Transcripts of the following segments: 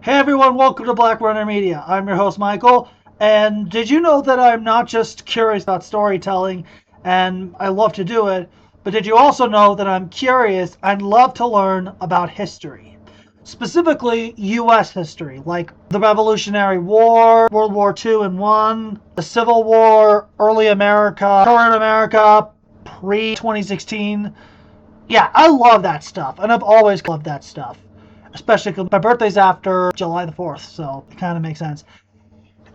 Hey everyone, welcome to Black Runner Media. I'm your host Michael, and did you know that I'm not just curious about storytelling and I love to do it, but did you also know that I'm curious and love to learn about history? Specifically US history, like the Revolutionary War, World War II and I, the Civil War, early America, current America, pre-2016. Yeah, I love that stuff, and I've always loved that stuff. Especially because my birthday's after July the 4th, so it kind of makes sense.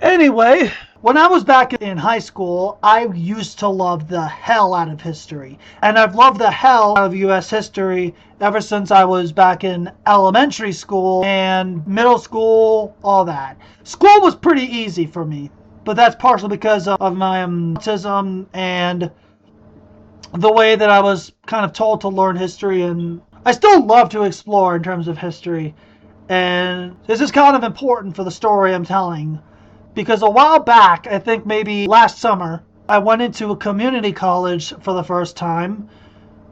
Anyway, when I was back in high school, I used to love the hell out of history. And I've loved the hell out of US history ever since I was back in elementary school and middle school, all that. School was pretty easy for me, but that's partially because of my autism and the way that I was kind of told to learn history, and I still love to explore in terms of history. And this is kind of important for the story I'm telling, because a while back, I think maybe last summer, I went into a community college for the first time,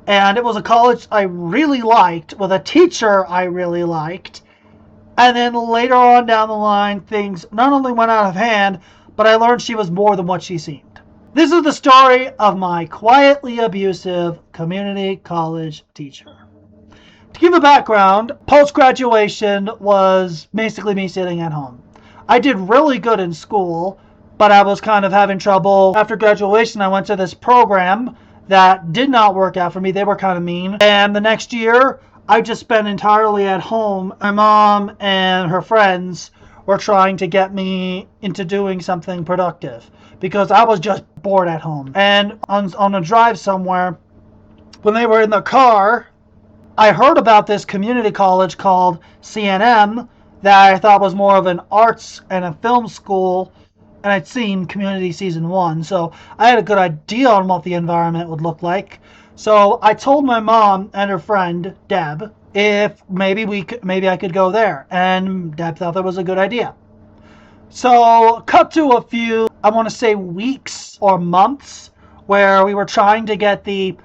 and it was a college I really liked with a teacher I really liked. And then later on down the line, things not only went out of hand, but I learned she was more than what she seemed. This is the story of my quietly abusive community college teacher. To give a background, post-graduation was basically me sitting at home. I did really good in school, but I was kind of having trouble. After graduation, I went to this program that did not work out for me. They were kind of mean. And the next year, I just spent entirely at home. My mom and her friends were trying to get me into doing something productive because I was just bored at home. And on a drive somewhere, when they were in the car, I heard about this community college called CNM that I thought was more of an arts and a film school, and I'd seen Community Season 1, so I had a good idea on what the environment would look like. So I told my mom and her friend, Deb, if maybe I could go there, and Deb thought that was a good idea. So cut to a few, I want to say weeks or months, where we were trying to get the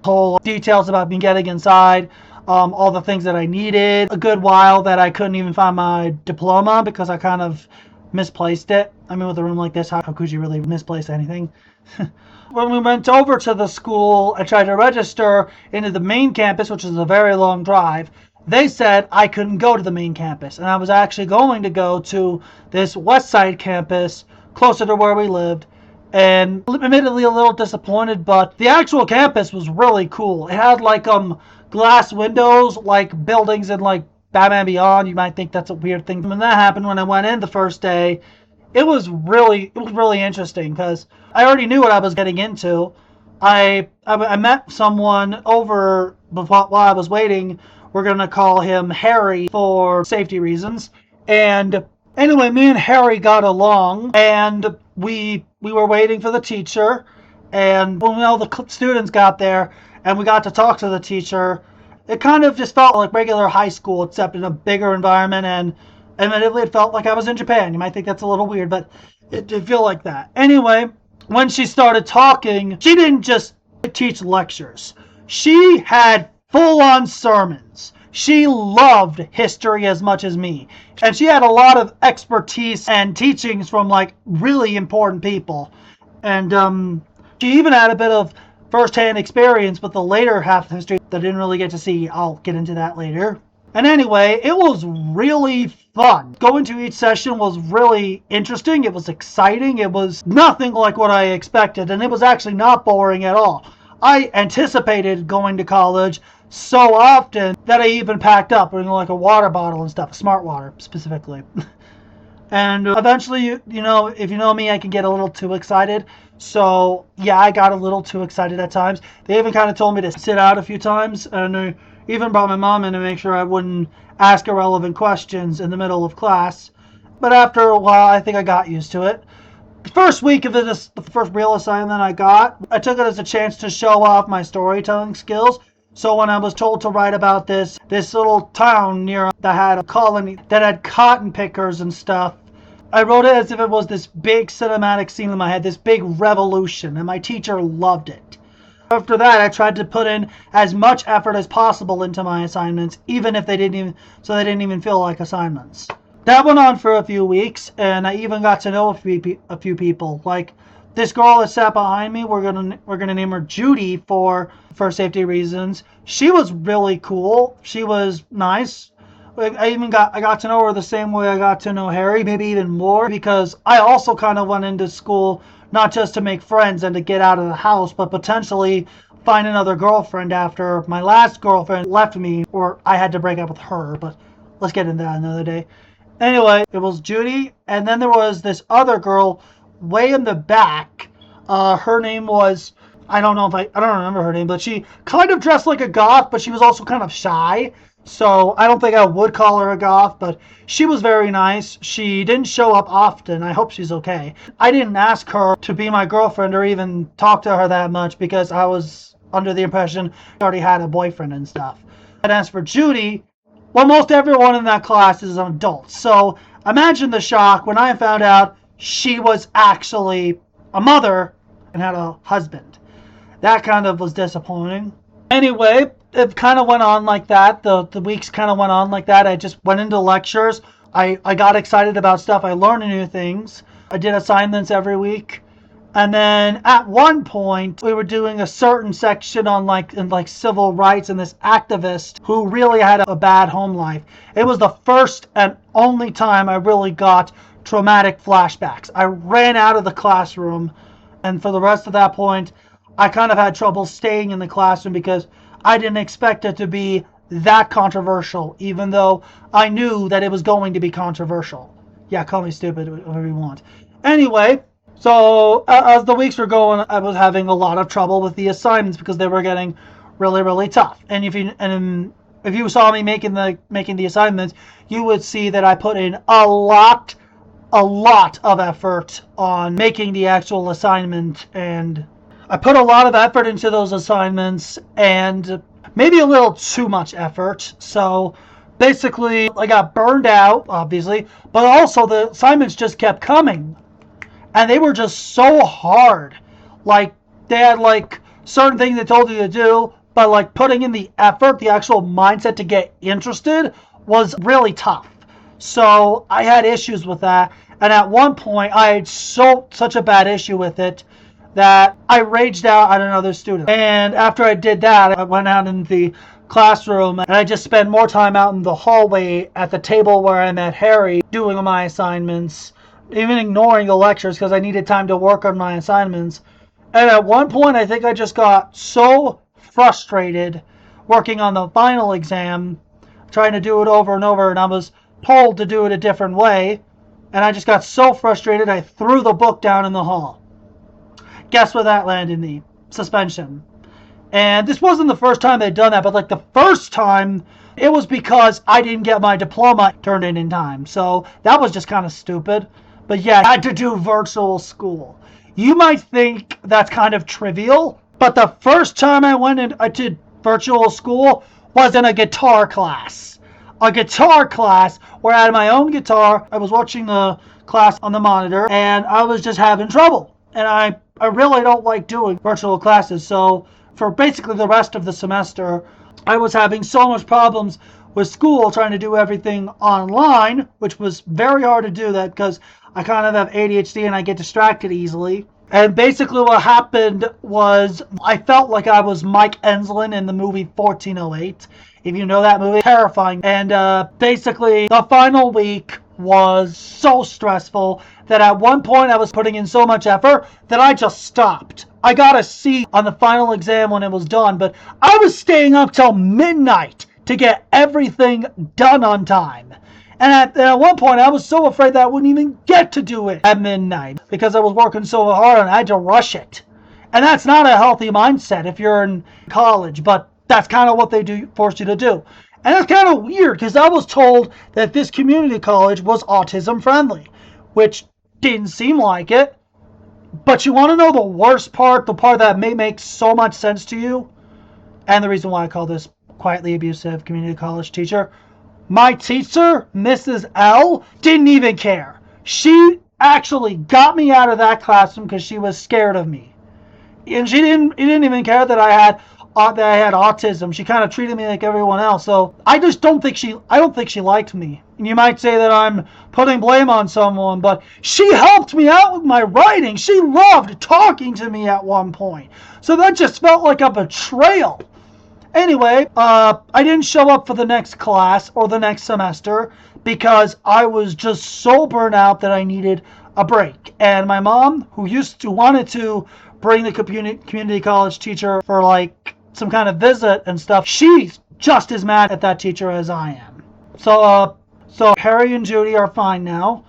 whole details about me getting inside, all the things that I needed. A good while that I couldn't even find my diploma because I kind of misplaced it. I mean, with a room like this, how could you really misplace anything? When we went over to the school and tried to register into the main campus, which is a very long drive, they said I couldn't go to the main campus, and I was actually going to go to this west side campus closer to where we lived. And admittedly a little disappointed, but the actual campus was really cool. It had like glass windows like buildings in like Batman Beyond. You might think that's a weird thing. When that happened, when I went in the first day, it was really interesting because I already knew what I was getting into. I met someone over while I was waiting. We're gonna call him Harry for safety reasons. And anyway, me and Harry got along, and we were waiting for the teacher, and when all the students got there and we got to talk to the teacher, it kind of just felt like regular high school except in a bigger environment, and admittedly it felt like I was in Japan. You might think that's a little weird, but it did feel like that. Anyway, when she started talking, she didn't just teach lectures. She had full-on sermons. She loved history as much as me. And she had a lot of expertise and teachings from like really important people. And she even had a bit of first-hand experience with the later half of history that I didn't really get to see. I'll get into that later. And anyway, it was really fun. Going to each session was really interesting. It was exciting. It was nothing like what I expected. And it was actually not boring at all. I anticipated going to college so often that I even packed up like a water bottle and stuff, smart water specifically. And eventually, you know, if you know me, I can get a little too excited. So yeah, I got a little too excited at times. They even kind of told me to sit out a few times, and even brought my mom in to make sure I wouldn't ask irrelevant questions in the middle of class. But after a while, I think I got used to it. The first week of this, the first real assignment I got, I took it as a chance to show off my storytelling skills. So when I was told to write about this little town near that had a colony that had cotton pickers and stuff, I wrote it as if it was this big cinematic scene in my head, this big revolution, and my teacher loved it. After that, I tried to put in as much effort as possible into my assignments, even if they didn't even feel like assignments. That went on for a few weeks, and I even got to know a few people. Like this girl that sat behind me, we're gonna name her Judy for safety reasons. She was really cool. She was nice. I got to know her the same way I got to know Harry, maybe even more, because I also kind of went into school not just to make friends and to get out of the house, but potentially find another girlfriend after my last girlfriend left me, or I had to break up with her. But let's get into that another day. Anyway, it was Judy, and then there was this other girl way in the back. Her name was, I don't remember her name, but she kind of dressed like a goth, but she was also kind of shy. So I don't think I would call her a goth, but she was very nice. She didn't show up often. I hope she's okay. I didn't ask her to be my girlfriend or even talk to her that much because I was under the impression she already had a boyfriend and stuff. And as for Judy, well, most everyone in that class is an adult. So imagine the shock when I found out she was actually a mother and had a husband. That kind of was disappointing. Anyway, it kind of went on like that. The weeks kind of went on like that. I just went into lectures. I got excited about stuff. I learned new things. I did assignments every week. And then at one point, we were doing a certain section on like civil rights and this activist who really had a bad home life. It was the first and only time I really got traumatic flashbacks. I ran out of the classroom, and for the rest of that point, I kind of had trouble staying in the classroom because I didn't expect it to be that controversial, even though I knew that it was going to be controversial. Yeah, call me stupid, whatever you want. Anyway, so as the weeks were going, I was having a lot of trouble with the assignments because they were getting really, really tough. And if you saw me making the assignments, you would see that I put in a lot of effort on making the actual assignment, and I put a lot of effort into those assignments and maybe a little too much effort. So basically, I got burned out, obviously, but also the assignments just kept coming. And they were just so hard. Like, they had like certain things they told you to do, but like putting in the effort, the actual mindset to get interested was really tough. So I had issues with that. And at one point, I had such a bad issue with it that I raged out at another student. And after I did that, I went out in the classroom and I just spent more time out in the hallway at the table where I met Harry doing my assignments, even ignoring the lectures because I needed time to work on my assignments. And at one point, I think I just got so frustrated working on the final exam, trying to do it over and over, and I was told to do it a different way. And I just got so frustrated, I threw the book down in the hall. Guess where that landed me? Suspension. And this wasn't the first time they'd done that, but like the first time, it was because I didn't get my diploma turned in time. So that was just kind of stupid. But yeah, I had to do virtual school. You might think that's kind of trivial, but the first time I did virtual school was in a guitar class. A guitar class where I had my own guitar. I was watching the class on the monitor and I was just having trouble. And I really don't like doing virtual classes. So for basically the rest of the semester, I was having so much problems with school trying to do everything online, which was very hard to do that because I kind of have ADHD and I get distracted easily. And basically what happened was I felt like I was Mike Enslin in the movie 1408. If you know that movie, terrifying. And basically the final week was so stressful that at one point I was putting in so much effort that I just stopped. I got a C on the final exam when it was done, but I was staying up till midnight to get everything done on time. And at one point, I was so afraid that I wouldn't even get to do it at midnight because I was working so hard and I had to rush it. And that's not a healthy mindset if you're in college, but that's kind of what they do force you to do. And it's kind of weird because I was told that this community college was autism friendly, which didn't seem like it. But you want to know the worst part, the part that may make so much sense to you, and the reason why I call this quietly abusive community college teacher? My teacher, Mrs. L, didn't even care. She actually got me out of that classroom because she was scared of me. And she didn't even care that I had that I had autism. She kind of treated me like everyone else. So I just I don't think she liked me. And you might say that I'm putting blame on someone, but she helped me out with my writing. She loved talking to me at one point. So that just felt like a betrayal. Anyway, I didn't show up for the next class or the next semester because I was just so burnt out that I needed a break. And my mom, who wanted to bring the community college teacher for like some kind of visit and stuff, she's just as mad at that teacher as I am. So Harry and Judy are fine now.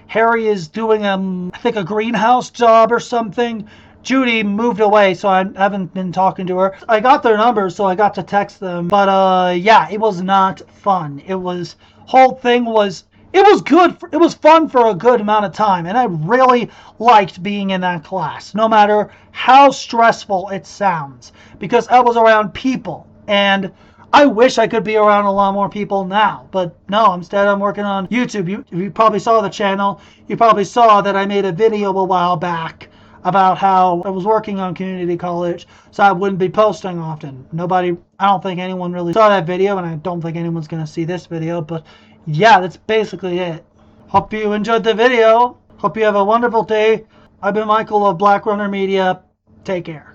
Harry is doing I think a greenhouse job or something. Judy moved away, so I haven't been talking to her. I got their numbers, so I got to text them. But yeah, it was not fun. It was good. It was fun for a good amount of time, and I really liked being in that class, no matter how stressful it sounds, because I was around people, and I wish I could be around a lot more people now, but no, instead I'm working on YouTube. You probably saw the channel. You probably saw that I made a video a while back about how I was working on community college, so I wouldn't be posting often. I don't think anyone really saw that video, and I don't think anyone's going to see this video, but yeah, that's basically it. Hope you enjoyed the video. Hope you have a wonderful day. I've been Michael of Black Runner Media. Take care.